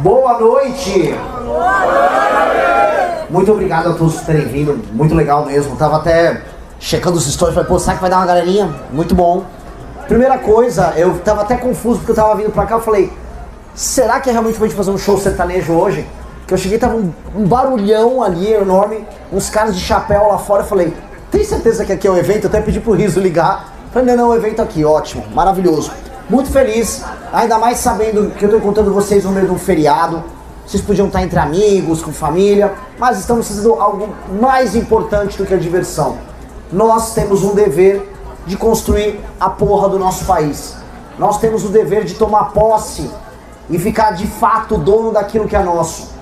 Boa noite! Muito obrigado a todos por terem vindo, muito legal mesmo. Tava até checando os stories, falei, pô, será que vai dar uma galerinha? Muito bom. Primeira coisa, eu tava até confuso porque eu tava vindo pra cá, eu falei, será que é realmente pra gente fazer um show sertanejo hoje? Que eu cheguei, tava um barulhão ali enorme, uns caras de chapéu lá fora, eu falei, tem certeza que aqui é o evento? Eu até pedi pro Riso ligar. Falei, não, o evento aqui, ótimo, maravilhoso. Muito feliz, ainda mais sabendo que eu tô encontrando vocês no meio de um feriado. Vocês podiam estar entre amigos, com família, mas estamos fazendo algo mais importante do que a diversão. Nós temos um dever de construir a porra do nosso país. Nós temos o dever de tomar posse e ficar de fato dono daquilo que é nosso.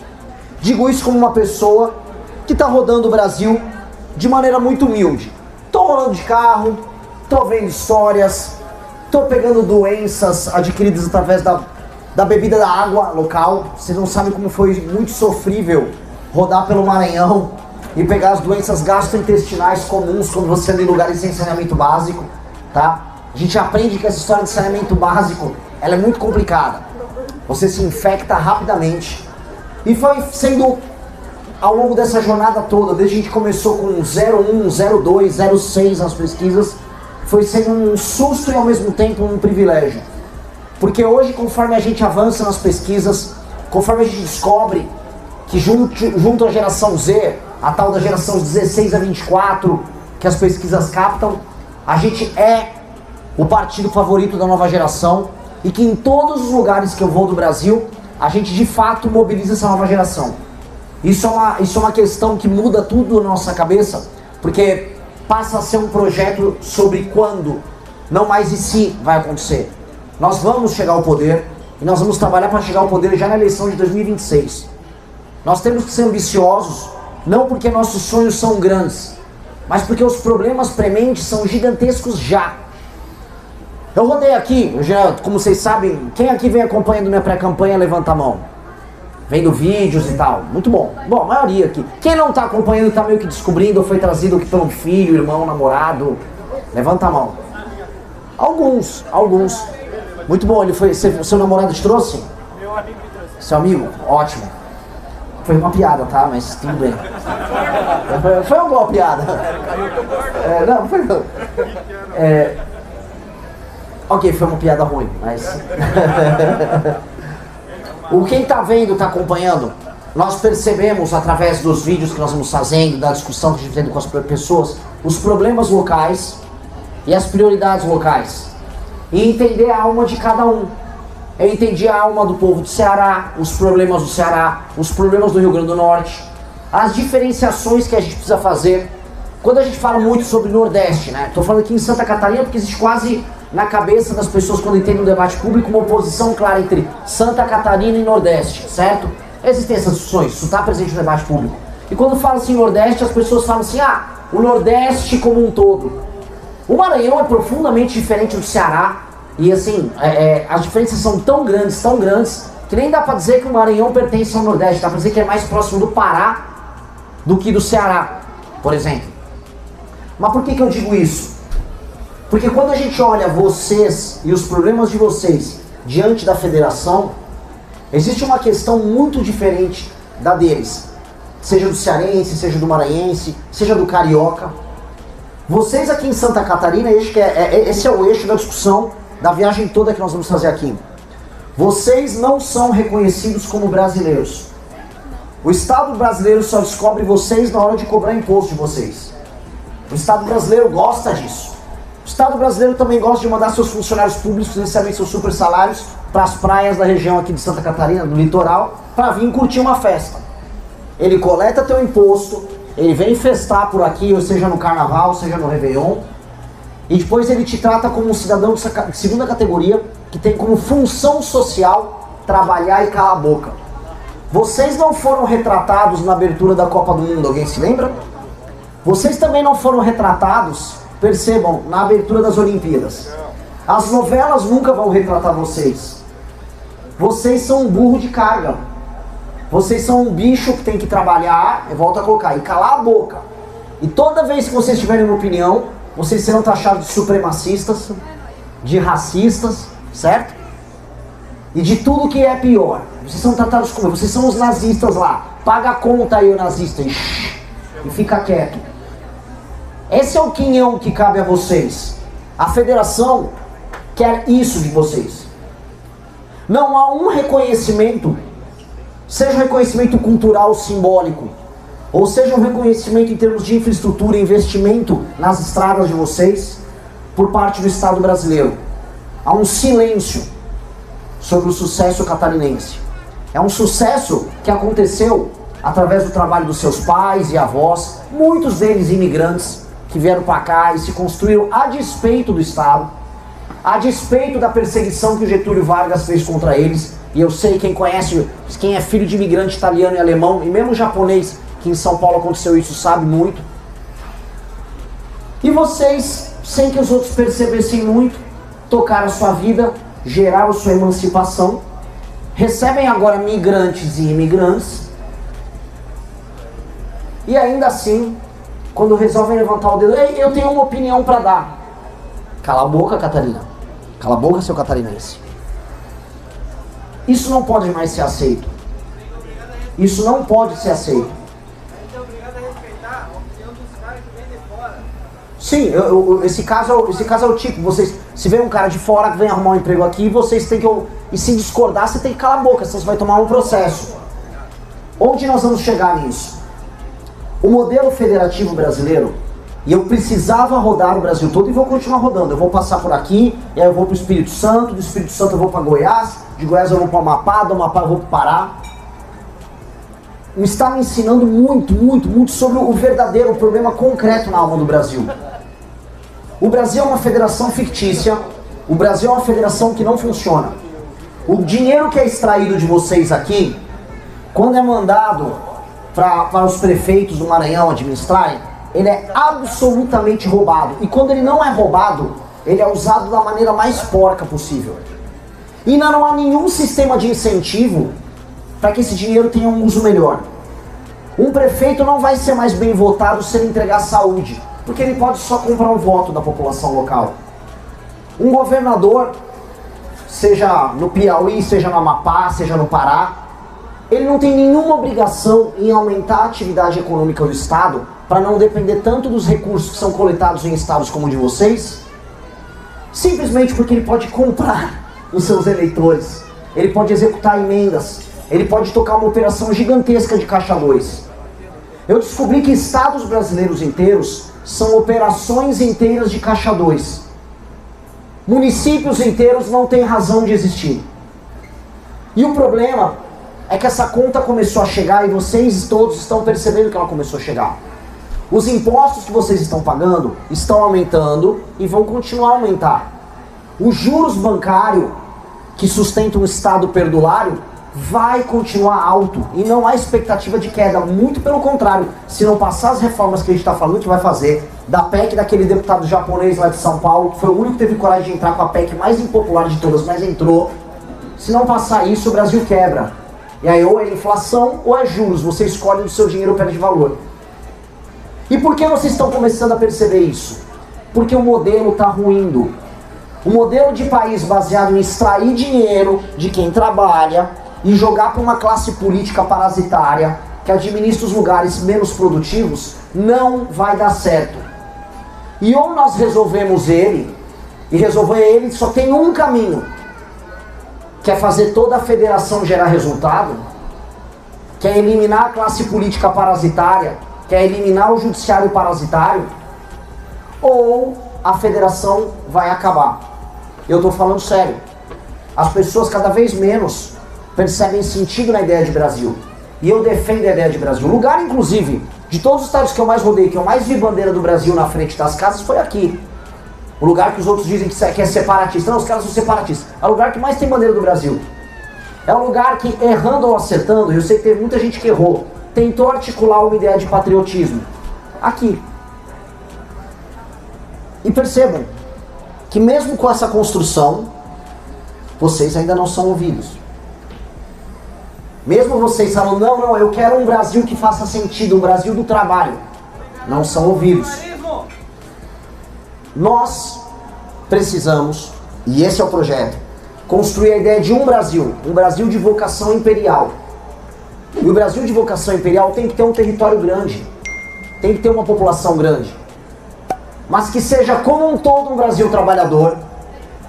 Digo isso como uma pessoa que está rodando o Brasil de maneira muito humilde. Tô rolando de carro, tô vendo histórias, tô pegando doenças adquiridas através da bebida da água local. Vocês não sabem como foi muito sofrível rodar pelo Maranhão e pegar as doenças gastrointestinais comuns quando você anda em lugares sem saneamento básico, tá? A gente aprende que essa história de saneamento básico, ela é muito complicada. Você se infecta rapidamente. E foi sendo, ao longo dessa jornada toda, desde que a gente começou com 01, 02, 06 nas pesquisas, foi sendo um susto e ao mesmo tempo um privilégio. Porque hoje, conforme a gente avança nas pesquisas, conforme a gente descobre que junto à geração Z, a tal da geração 16 a 24, que as pesquisas captam, a gente é o partido favorito da nova geração e que em todos os lugares que eu vou do Brasil, a gente de fato mobiliza essa nova geração. Isso é uma questão que muda tudo na nossa cabeça, porque passa a ser um projeto sobre quando, não mais e se vai acontecer. Nós vamos chegar ao poder e nós vamos trabalhar para chegar ao poder já na eleição de 2026. Nós temos que ser ambiciosos, não porque nossos sonhos são grandes, mas porque os problemas prementes são gigantescos já. Eu rodei aqui, como vocês sabem, quem aqui vem acompanhando minha pré-campanha, levanta a mão. Vendo vídeos e tal, muito bom. Bom, a maioria aqui. Quem não está acompanhando, está meio que descobrindo, ou foi trazido aqui pelo filho, irmão, namorado, levanta a mão. Alguns. Muito bom, ele foi, seu namorado te trouxe? Meu amigo me trouxe. Seu amigo? Ótimo. Foi uma piada, tá? Mas tudo bem. Foi uma boa piada. Não, foi não. Ok, foi uma piada ruim, mas... O quem tá vendo, tá acompanhando, nós percebemos através dos vídeos que nós vamos fazendo, da discussão que a gente tem com as pessoas, os problemas locais e as prioridades locais. E entender a alma de cada um. Eu entendi a alma do povo do Ceará, os problemas do Ceará, os problemas do Rio Grande do Norte, as diferenciações que a gente precisa fazer. Quando a gente fala muito sobre Nordeste, né? Tô falando aqui em Santa Catarina porque existe quase na cabeça das pessoas quando entendem o debate público uma oposição clara entre Santa Catarina e Nordeste, certo? Existem essas discussões, isso está presente no debate público. E quando fala assim Nordeste, as pessoas falam assim, o Nordeste como um todo. O Maranhão é profundamente diferente do Ceará e assim, as diferenças são tão grandes, que nem dá pra dizer que o Maranhão pertence ao Nordeste, dá pra dizer que é mais próximo do Pará do que do Ceará, por exemplo. Mas por que eu digo isso? Porque quando a gente olha vocês e os problemas de vocês diante da federação, existe uma questão muito diferente da deles. Seja do cearense, seja do maranhense, seja do carioca. Vocês aqui em Santa Catarina, esse é o eixo da discussão da viagem toda que nós vamos fazer aqui. Vocês não são reconhecidos como brasileiros. O Estado brasileiro só descobre vocês na hora de cobrar imposto de vocês. O Estado brasileiro gosta disso. O Estado brasileiro também gosta de mandar seus funcionários públicos que recebem seus super salários para as praias da região aqui de Santa Catarina, do litoral, para vir curtir uma festa. Ele coleta teu imposto, ele vem festar por aqui, ou seja no carnaval, seja no Réveillon, e depois ele te trata como um cidadão de segunda categoria, que tem como função social trabalhar e calar a boca. Vocês não foram retratados na abertura da Copa do Mundo, alguém se lembra? Vocês também não foram retratados, percebam, na abertura das Olimpíadas. As novelas nunca vão retratar vocês. Vocês são um burro de carga. Vocês são um bicho que tem que trabalhar, eu volto a colocar, e calar a boca. E toda vez que vocês tiverem uma opinião, vocês serão taxados de supremacistas, de racistas, certo? e de tudo que é pior. Vocês são tratados como, vocês são os nazistas lá. Paga a conta aí, o nazista, e fica quieto. Esse é o quinhão que cabe a vocês. A federação quer isso de vocês. Não há um reconhecimento, seja um reconhecimento cultural simbólico, ou seja um reconhecimento em termos de infraestrutura, investimento nas estradas de vocês, por parte do Estado brasileiro. Há um silêncio sobre o sucesso catarinense. É um sucesso que aconteceu através do trabalho dos seus pais e avós, muitos deles imigrantes, que vieram para cá e se construíram a despeito do Estado, a despeito da perseguição que o Getúlio Vargas fez contra eles. E eu sei, quem conhece, quem é filho de imigrante italiano e alemão, e mesmo japonês, que em São Paulo aconteceu isso, sabe muito. E vocês, sem que os outros percebessem muito, tocaram a sua vida, geraram sua emancipação, recebem agora migrantes e imigrantes, e ainda assim, quando resolvem levantar o dedo, ei, eu tenho uma opinião para dar. Cala a boca, Catarina. Cala a boca, seu catarinense. Isso não pode mais ser aceito. Isso não pode ser aceito. A gente é obrigado a respeitar a opinião dos caras que vêm de fora. Sim, esse caso é o tipo, vocês, se vem um cara de fora que vem arrumar um emprego aqui, vocês têm que, e se discordar, você tem que calar a boca, senão você vai tomar um processo. Onde nós vamos chegar nisso? O modelo federativo brasileiro, e eu precisava rodar o Brasil todo e vou continuar rodando. Eu vou passar por aqui, e aí eu vou para o Espírito Santo, do Espírito Santo eu vou para Goiás, de Goiás eu vou para o Amapá, do Amapá eu vou para o Pará. Está me ensinando muito sobre o verdadeiro problema concreto na alma do Brasil. O Brasil é uma federação fictícia, o Brasil é uma federação que não funciona. O dinheiro que é extraído de vocês aqui, quando é mandado para os prefeitos do Maranhão administrarem, ele é absolutamente roubado. E quando ele não é roubado, ele é usado da maneira mais porca possível. E ainda não há nenhum sistema de incentivo para que esse dinheiro tenha um uso melhor. Um prefeito não vai ser mais bem votado se ele entregar saúde, porque ele pode só comprar o voto da população local. Um governador, seja no Piauí, seja no Amapá, seja no Pará, ele não tem nenhuma obrigação em aumentar a atividade econômica do Estado para não depender tanto dos recursos que são coletados em estados como o de vocês, simplesmente porque ele pode comprar os seus eleitores, ele pode executar emendas, ele pode tocar uma operação gigantesca de Caixa 2. Eu descobri que estados brasileiros inteiros são operações inteiras de Caixa 2. Municípios inteiros não têm razão de existir. E o problema é que essa conta começou a chegar e vocês todos estão percebendo que ela começou a chegar. Os impostos que vocês estão pagando estão aumentando e vão continuar a aumentar. Os juros bancários que sustentam o Estado perdulário vai continuar alto e não há expectativa de queda, muito pelo contrário. Se não passar as reformas que a gente está falando que vai fazer, da PEC daquele deputado japonês lá de São Paulo, que foi o único que teve coragem de entrar com a PEC mais impopular de todas, mas entrou. Se não passar isso, o Brasil quebra. E aí ou é inflação ou é juros, você escolhe, o seu dinheiro perde valor. E por que vocês estão começando a perceber isso? Porque o modelo está ruindo. O modelo de país baseado em extrair dinheiro de quem trabalha e jogar para uma classe política parasitária que administra os lugares menos produtivos não vai dar certo. E ou nós resolvemos ele, e resolver ele só tem um caminho, que é fazer toda a federação gerar resultado, que é eliminar a classe política parasitária, que é eliminar o judiciário parasitário, ou a federação vai acabar. Eu estou falando sério. As pessoas cada vez menos percebem sentido na ideia de Brasil. E eu defendo a ideia de Brasil. O lugar, inclusive, de todos os estados que eu mais rodei, que eu mais vi bandeira do Brasil na frente das casas, foi aqui. O lugar que os outros dizem que é separatista. Não, os caras são separatistas. É o lugar que mais tem bandeira do Brasil. É um lugar que, errando ou acertando, eu sei que teve muita gente que errou, tentou articular uma ideia de patriotismo. Aqui. E percebam que mesmo com essa construção, vocês ainda não são ouvidos. Mesmo vocês falando, não, eu quero um Brasil que faça sentido, um Brasil do trabalho, não são ouvidos. Nós precisamos, e esse é o projeto, construir a ideia de um Brasil de vocação imperial. E o Brasil de vocação imperial tem que ter um território grande, tem que ter uma população grande, mas que seja como um todo um Brasil trabalhador,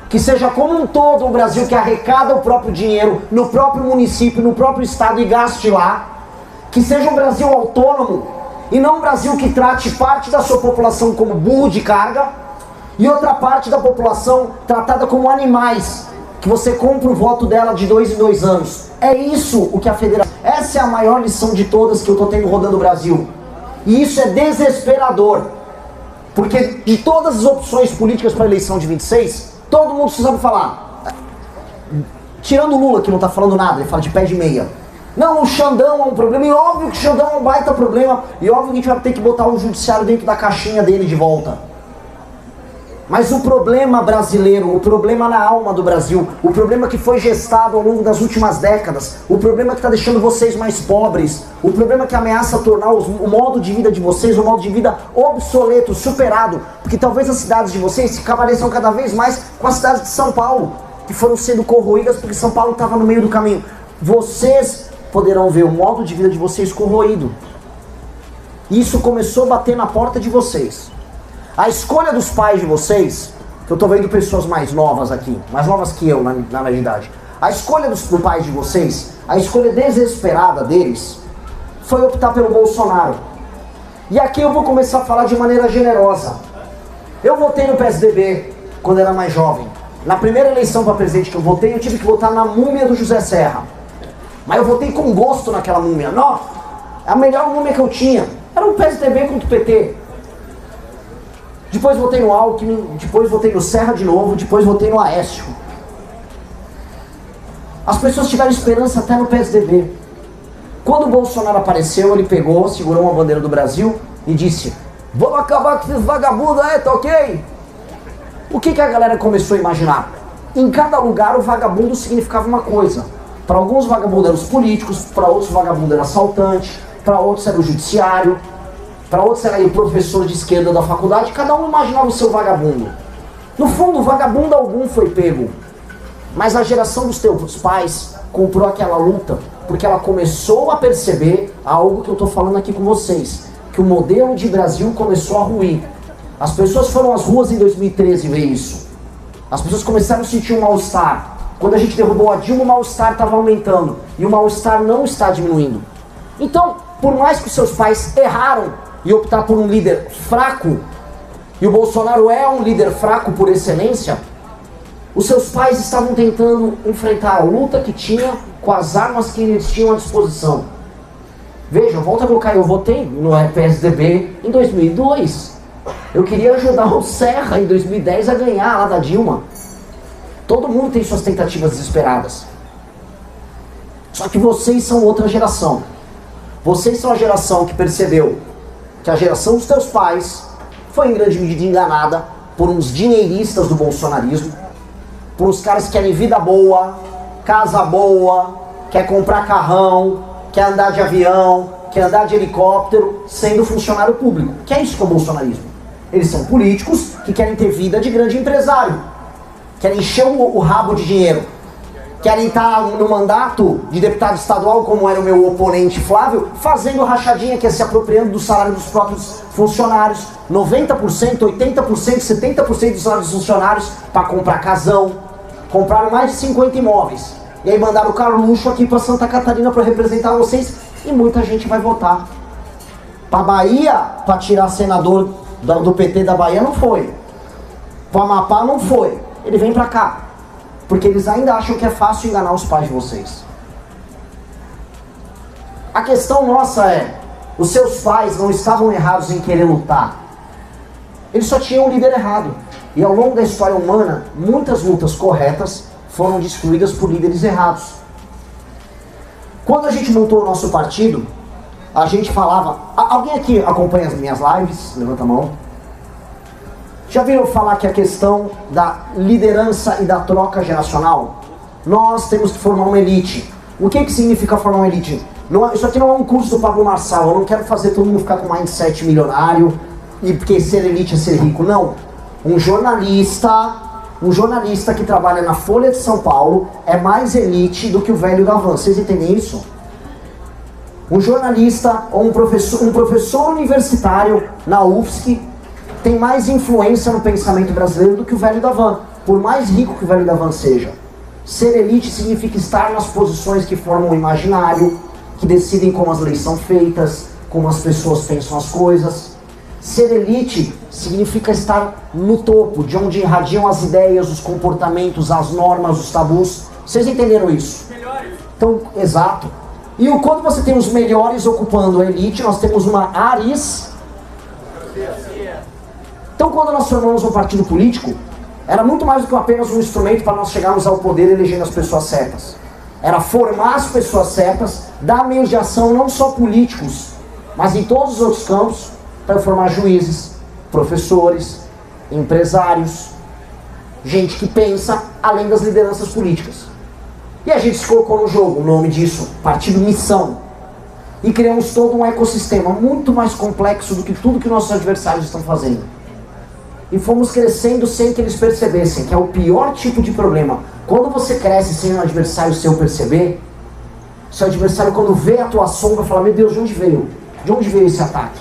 que seja como um todo um Brasil que arrecada o próprio dinheiro no próprio município, no próprio estado e gaste lá, que seja um Brasil autônomo e não um Brasil que trate parte da sua população como burro de carga e outra parte da população tratada como animais, que você compra o voto dela de 2 em 2 anos. É isso o que a federação... Essa é a maior lição de todas que eu estou tendo rodando o Brasil. E isso é desesperador. Porque de todas as opções políticas para a eleição de 26, todo mundo sabe falar. Tirando o Lula, que não está falando nada, ele fala de pé de meia. Não, o Xandão é um problema, e óbvio que o Xandão é um baita problema, e óbvio que a gente vai ter que botar o judiciário dentro da caixinha dele de volta. Mas o problema brasileiro, o problema na alma do Brasil, o problema que foi gestado ao longo das últimas décadas, o problema que está deixando vocês mais pobres, o problema que ameaça tornar o modo de vida de vocês um modo de vida obsoleto, superado, porque talvez as cidades de vocês se pareçam cada vez mais com as cidades de São Paulo, que foram sendo corroídas porque São Paulo estava no meio do caminho. Vocês poderão ver o modo de vida de vocês corroído. Isso começou a bater na porta de vocês. A escolha dos pais de vocês, que eu tô vendo pessoas mais novas aqui, mais novas que eu na minha idade, a escolha dos pais de vocês, a escolha desesperada deles, foi optar pelo Bolsonaro. E aqui eu vou começar a falar de maneira generosa. Eu votei no PSDB quando era mais jovem. Na primeira eleição para presidente que eu votei, eu tive que votar na múmia do José Serra. Mas eu votei com gosto naquela múmia. Não, a melhor múmia que eu tinha era o PSDB contra o PT. Depois votei no Alckmin, depois votei no Serra de novo, depois votei no Aécio. As pessoas tiveram esperança até no PSDB. Quando o Bolsonaro apareceu, ele pegou, segurou uma bandeira do Brasil e disse: vamos acabar com esses vagabundos aí, tá ok? O que a galera começou a imaginar? Em cada lugar o vagabundo significava uma coisa. Para alguns vagabundos eram os políticos, para outros vagabundo era assaltante, para outros era o judiciário, para outros era o professor de esquerda da faculdade, cada um imaginava o seu vagabundo. No fundo, vagabundo algum foi pego. Mas a geração dos teus pais comprou aquela luta, porque ela começou a perceber algo que eu estou falando aqui com vocês, que o modelo de Brasil começou a ruir. As pessoas foram às ruas em 2013 ver isso. As pessoas começaram a sentir um mal-estar. Quando a gente derrubou a Dilma, o mal-estar estava aumentando, e o mal-estar não está diminuindo. Então, por mais que os seus pais erraram e optar por um líder fraco, e o Bolsonaro é um líder fraco por excelência, os seus pais estavam tentando enfrentar a luta que tinha com as armas que eles tinham à disposição. Veja, volta a colocar, eu votei no PSDB em 2002. Eu queria ajudar o Serra em 2010 a ganhar lá da Dilma. Todo mundo tem suas tentativas desesperadas. Só que vocês são outra geração. Vocês são a geração que percebeu que a geração dos teus pais foi em grande medida enganada por uns dinheiristas do bolsonarismo, por uns caras que querem vida boa, casa boa, quer comprar carrão, quer andar de avião, quer andar de helicóptero, sendo funcionário público. Que é isso que é o bolsonarismo. Eles são políticos que querem ter vida de grande empresário, querem encher o rabo de dinheiro, querem estar no mandato de deputado estadual, como era o meu oponente Flávio, fazendo rachadinha, que é se apropriando do salário dos próprios funcionários, 90%, 80%, 70% dos salários dos funcionários para comprar casão. Compraram mais de 50 imóveis. E aí mandaram o Carluxo aqui para Santa Catarina para representar vocês, e muita gente vai votar. Para Bahia, para tirar senador do PT da Bahia, não foi. Para Amapá, não foi. Ele vem para cá. Porque eles ainda acham que é fácil enganar os pais de vocês. A questão nossa é, os seus pais não estavam errados em querer lutar. Eles só tinham um líder errado. E ao longo da história humana, muitas lutas corretas foram destruídas por líderes errados. Quando a gente montou o nosso partido, a gente falava... Alguém aqui acompanha as minhas lives? Levanta a mão. Já viram falar que a questão da liderança e da troca geracional? Nós temos que formar uma elite. O que significa formar uma elite? Não, isso aqui não é um curso do Pablo Marçal. Eu não quero fazer todo mundo ficar com mindset milionário e porque ser elite é ser rico. Não. Um jornalista Um jornalista que trabalha na Folha de São Paulo é mais elite do que o velho da van. Vocês entendem isso? Um jornalista ou um professor universitário na UFSC tem mais influência no pensamento brasileiro do que o velho da van, por mais rico que o velho da van seja. Ser elite significa estar nas posições que formam o imaginário, que decidem como as leis são feitas, como as pessoas pensam as coisas. Ser elite significa estar no topo, de onde irradiam as ideias, os comportamentos, as normas, os tabus. Vocês entenderam isso? Melhores. Então, exato. E quando você tem os melhores ocupando a elite, nós temos uma aristocracia. Então, quando nós formamos um partido político, era muito mais do que apenas um instrumento para nós chegarmos ao poder elegendo as pessoas certas. Era formar as pessoas certas, dar meios de ação não só políticos, mas em todos os outros campos, para formar juízes, professores, empresários, gente que pensa além das lideranças políticas. E a gente se colocou no jogo, o nome disso, Partido Missão. E criamos todo um ecossistema muito mais complexo do que tudo que nossos adversários estão fazendo. E fomos crescendo sem que eles percebessem, que é o pior tipo de problema. Quando você cresce sem um adversário seu perceber, seu adversário, quando vê a tua sombra, fala: meu Deus, de onde veio? De onde veio esse ataque?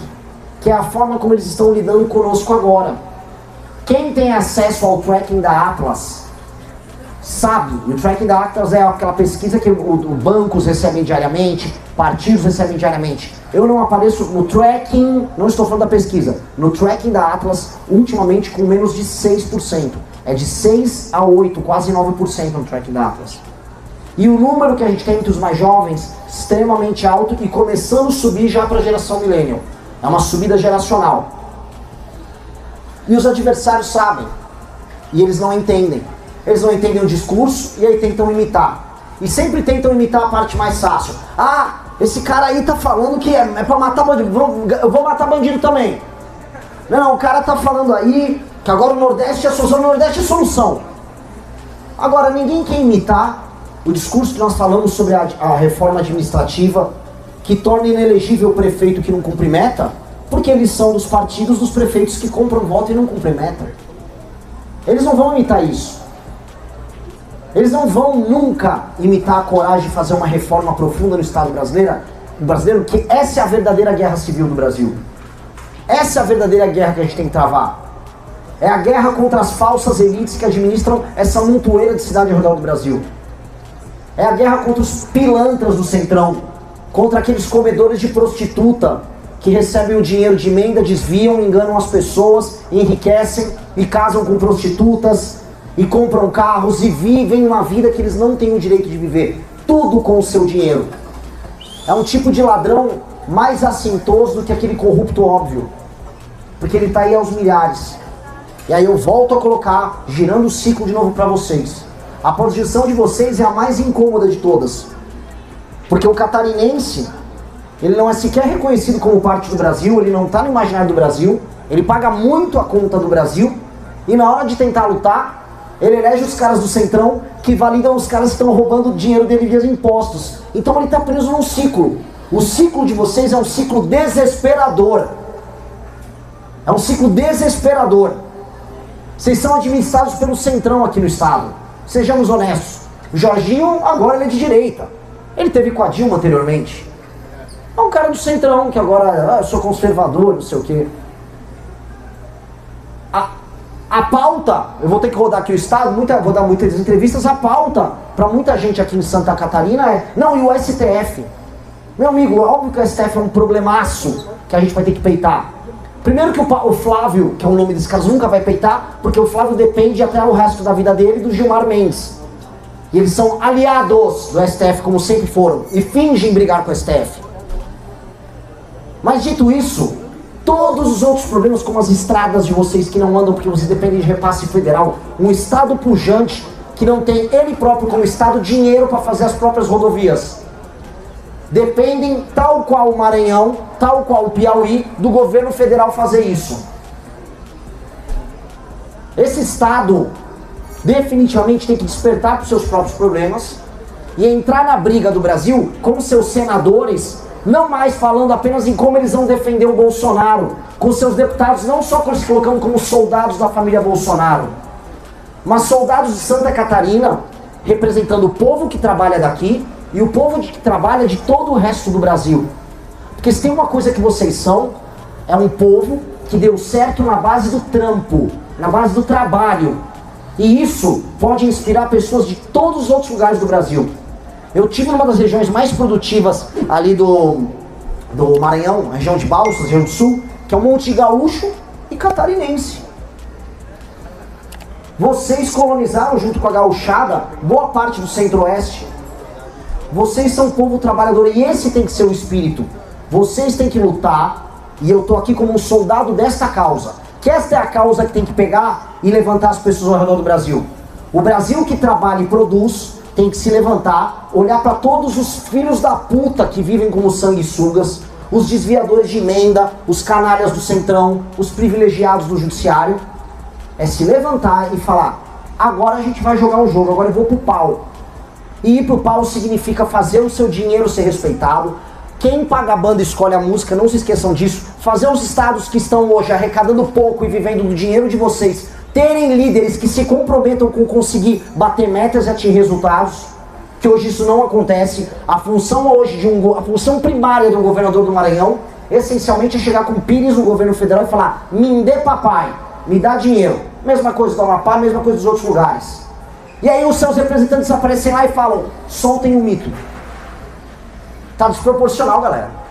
Que é a forma como eles estão lidando conosco agora. Quem tem acesso ao tracking da Atlas sabe, e o tracking da Atlas é aquela pesquisa que bancos recebem diariamente, partidos recebem diariamente. Eu não apareço no tracking, não estou falando da pesquisa, no tracking da Atlas, ultimamente com menos de 6%. É de 6 a 8, quase 9% no tracking da Atlas. E o número que a gente tem entre os mais jovens, extremamente alto e começando a subir já para a geração millennial. É uma subida geracional. E os adversários sabem, e eles não entendem. Eles não entendem o discurso e aí tentam imitar. E sempre tentam imitar a parte mais fácil. Ah, esse cara aí tá falando que é pra matar bandido. Eu vou matar bandido também. Não, o cara tá falando aí que agora o Nordeste é solução. O Nordeste é solução. Agora, ninguém quer imitar o discurso que nós falamos sobre a reforma administrativa, que torna inelegível o prefeito que não cumpre meta, porque eles são dos partidos dos prefeitos que compram voto e não cumprem meta. Eles não vão imitar isso. Eles não vão nunca imitar a coragem de fazer uma reforma profunda no Estado brasileiro, que essa é a verdadeira guerra civil do Brasil. Essa é a verdadeira guerra que a gente tem que travar. É a guerra contra as falsas elites que administram essa montoeira de cidade rural do Brasil. É a guerra contra os pilantras do Centrão, contra aqueles comedores de prostituta que recebem o dinheiro de emenda, desviam, enganam as pessoas, enriquecem e casam com prostitutas, e compram carros e vivem uma vida que eles não têm o direito de viver. Tudo com o seu dinheiro. É um tipo de ladrão mais assintoso do que aquele corrupto óbvio. Porque ele está aí aos milhares. E aí eu volto a colocar, girando o ciclo de novo para vocês. A posição de vocês é a mais incômoda de todas. Porque o catarinense, ele não é sequer reconhecido como parte do Brasil, ele não está no imaginário do Brasil, ele paga muito a conta do Brasil, e na hora de tentar lutar, ele elege os caras do Centrão que validam os caras que estão roubando o dinheiro dele via impostos. Então ele está preso num ciclo. O ciclo de vocês é um ciclo desesperador. É um ciclo desesperador. Vocês são administrados pelo Centrão aqui no Estado. Sejamos honestos. O Jorginho agora ele é de direita. Ele teve com a Dilma anteriormente. É um cara do Centrão que agora, eu sou conservador, não sei o quê. A pauta, eu vou ter que rodar aqui o Estado, vou dar muitas entrevistas, a pauta para muita gente aqui em Santa Catarina é, não, e o STF? Meu amigo, óbvio que o STF é um problemaço que a gente vai ter que peitar. Primeiro que o Flávio, que é o nome desse caso, nunca vai peitar, porque o Flávio depende até o resto da vida dele do Gilmar Mendes. E eles são aliados do STF, como sempre foram, e fingem brigar com o STF. Mas dito isso, todos os outros problemas, como as estradas de vocês que não andam porque vocês dependem de repasse federal, um Estado pujante que não tem ele próprio como Estado dinheiro para fazer as próprias rodovias, dependem, tal qual o Maranhão, tal qual o Piauí, do governo federal fazer isso. Esse Estado definitivamente tem que despertar para os seus próprios problemas e entrar na briga do Brasil com seus senadores, não mais falando apenas em como eles vão defender o Bolsonaro, com seus deputados não só se colocando como soldados da família Bolsonaro, mas soldados de Santa Catarina, representando o povo que trabalha daqui e o povo que trabalha de todo o resto do Brasil. Porque se tem uma coisa que vocês são, é um povo que deu certo na base do trampo, na base do trabalho. E isso pode inspirar pessoas de todos os outros lugares do Brasil. Eu tive numa das regiões mais produtivas ali do Maranhão, a região de Balsas, região do Sul, que é um monte de gaúcho e catarinense. Vocês colonizaram junto com a gauchada boa parte do centro-oeste. Vocês são um povo trabalhador e esse tem que ser o espírito. Vocês têm que lutar e eu tô aqui como um soldado desta causa. Que esta é a causa que tem que pegar e levantar as pessoas ao redor do Brasil. O Brasil que trabalha e produz tem que se levantar, olhar para todos os filhos da puta que vivem como sanguessugas, os desviadores de emenda, os canalhas do centrão, os privilegiados do judiciário. É se levantar e falar, agora a gente vai jogar um jogo, agora eu vou pro pau. E ir pro pau significa fazer o seu dinheiro ser respeitado. Quem paga a banda escolhe a música, não se esqueçam disso. Fazer os estados que estão hoje arrecadando pouco e vivendo do dinheiro de vocês terem líderes que se comprometam com conseguir bater metas e atingir resultados, que hoje isso não acontece. A função hoje a função primária do governador do Maranhão, essencialmente é chegar com o Pires no governo federal e falar, me dê papai, me dá dinheiro. Mesma coisa do Amapá, mesma coisa dos outros lugares. E aí os seus representantes aparecem lá e falam, soltem o mito. Tá desproporcional, galera.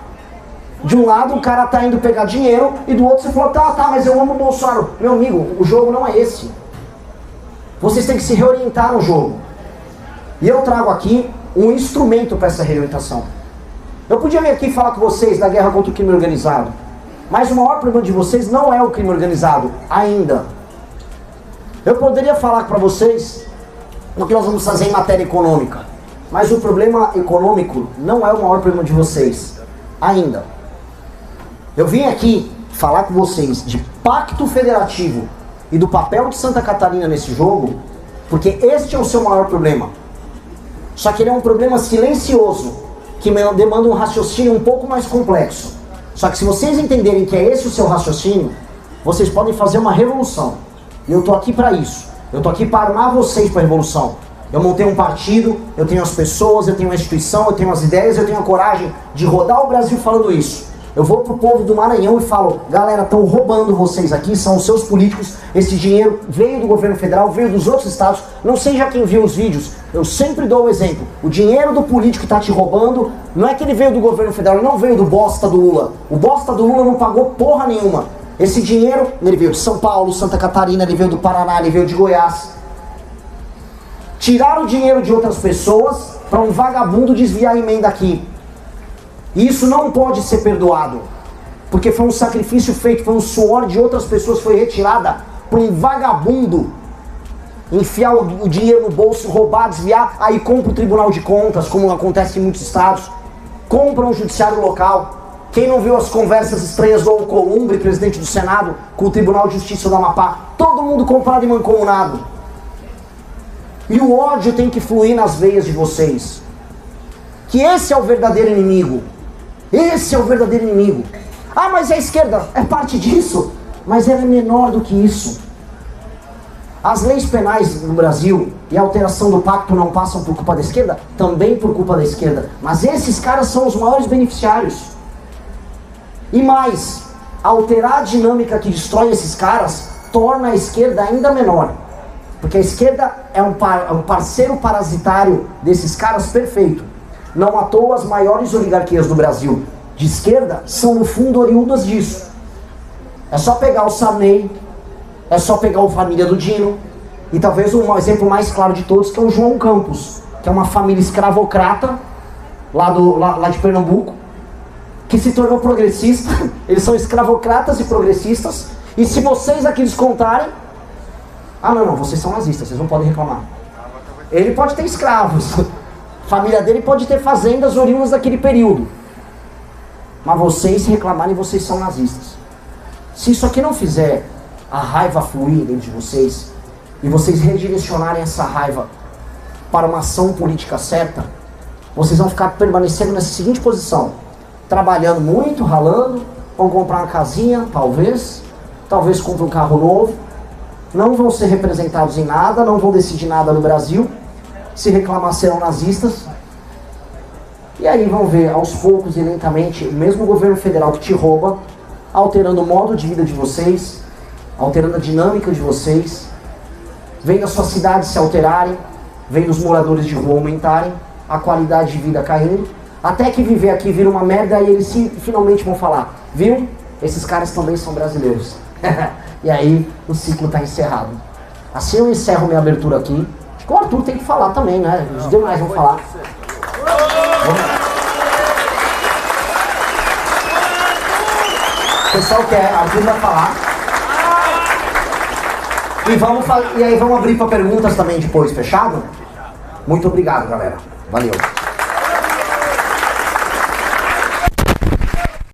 De um lado o cara tá indo pegar dinheiro e do outro você falou, tá, mas eu amo o Bolsonaro. Meu amigo, o jogo não é esse. Vocês têm que se reorientar no jogo. E eu trago aqui um instrumento para essa reorientação. Eu podia vir aqui falar com vocês da guerra contra o crime organizado, mas o maior problema de vocês não é o crime organizado, ainda. Eu poderia falar para vocês o que nós vamos fazer em matéria econômica, mas o problema econômico não é o maior problema de vocês, ainda. Eu vim aqui falar com vocês de pacto federativo e do papel de Santa Catarina nesse jogo, porque este é o seu maior problema. Só que ele é um problema silencioso, que demanda um raciocínio um pouco mais complexo. Só que se vocês entenderem que é esse o seu raciocínio, vocês podem fazer uma revolução. E eu tô aqui para isso. Eu tô aqui para armar vocês para a revolução. Eu montei um partido, eu tenho as pessoas, eu tenho uma instituição, eu tenho as ideias, eu tenho a coragem de rodar o Brasil falando isso. Eu vou pro povo do Maranhão e falo, galera, estão roubando vocês aqui, são os seus políticos, esse dinheiro veio do governo federal, veio dos outros estados, não sei já quem viu os vídeos, eu sempre dou o exemplo, o dinheiro do político que tá te roubando, não é que ele veio do governo federal, ele não veio do bosta do Lula, o bosta do Lula não pagou porra nenhuma, esse dinheiro, ele veio de São Paulo, Santa Catarina, ele veio do Paraná, ele veio de Goiás. Tiraram o dinheiro de outras pessoas para um vagabundo desviar a emenda aqui. E isso não pode ser perdoado, porque foi um sacrifício feito, foi um suor de outras pessoas, foi retirada por um vagabundo enfiar o dinheiro no bolso, roubar, desviar, aí compra o Tribunal de Contas, como acontece em muitos estados, compra um judiciário local. Quem não viu as conversas estranhas do Alcolumbre, presidente do Senado, com o Tribunal de Justiça do Amapá? Todo mundo comprado e mancomunado. E o ódio tem que fluir nas veias de vocês. Que esse é o verdadeiro inimigo. Esse é o verdadeiro inimigo. Ah, mas a esquerda é parte disso, mas ela é menor do que isso. As leis penais no Brasil e a alteração do pacto não passam por culpa da esquerda? Também por culpa da esquerda. Mas esses caras são os maiores beneficiários. E mais, alterar a dinâmica que destrói esses caras torna a esquerda ainda menor. Porque a esquerda é um parceiro parasitário desses caras perfeito. Não à toa as maiores oligarquias do Brasil de esquerda são no fundo oriundas disso. É só pegar o Sarney, é só pegar o Família do Dino, e talvez um exemplo mais claro de todos, que é o João Campos, que é uma família escravocrata lá de Pernambuco, que se tornou progressista. Eles são escravocratas e progressistas, e se vocês aqui descontarem, não, vocês são nazistas, vocês não podem reclamar. Ele pode ter escravos, a família dele pode ter fazendas oriundas daquele período, mas vocês, se reclamarem, vocês são nazistas. Se isso aqui não fizer a raiva fluir dentro de vocês, e vocês redirecionarem essa raiva para uma ação política certa, vocês vão ficar permanecendo nessa seguinte posição: trabalhando muito, ralando, vão comprar uma casinha, talvez compre um carro novo, não vão ser representados em nada, não vão decidir nada no Brasil. Se reclamar, serão nazistas. E aí vão ver, aos poucos e lentamente, o mesmo governo federal que te rouba, alterando o modo de vida de vocês, alterando a dinâmica de vocês, vendo as suas cidades se alterarem, vendo os moradores de rua aumentarem, a qualidade de vida caindo, até que viver aqui vira uma merda e eles finalmente vão falar, viu? Esses caras também são brasileiros. E aí o ciclo está encerrado. Assim eu encerro minha abertura aqui. Acho que o Arthur tem que falar também, né? Os demais vão falar. O pessoal quer, Arthur vai falar. E aí vamos abrir para perguntas também depois, fechado? Muito obrigado, galera. Valeu.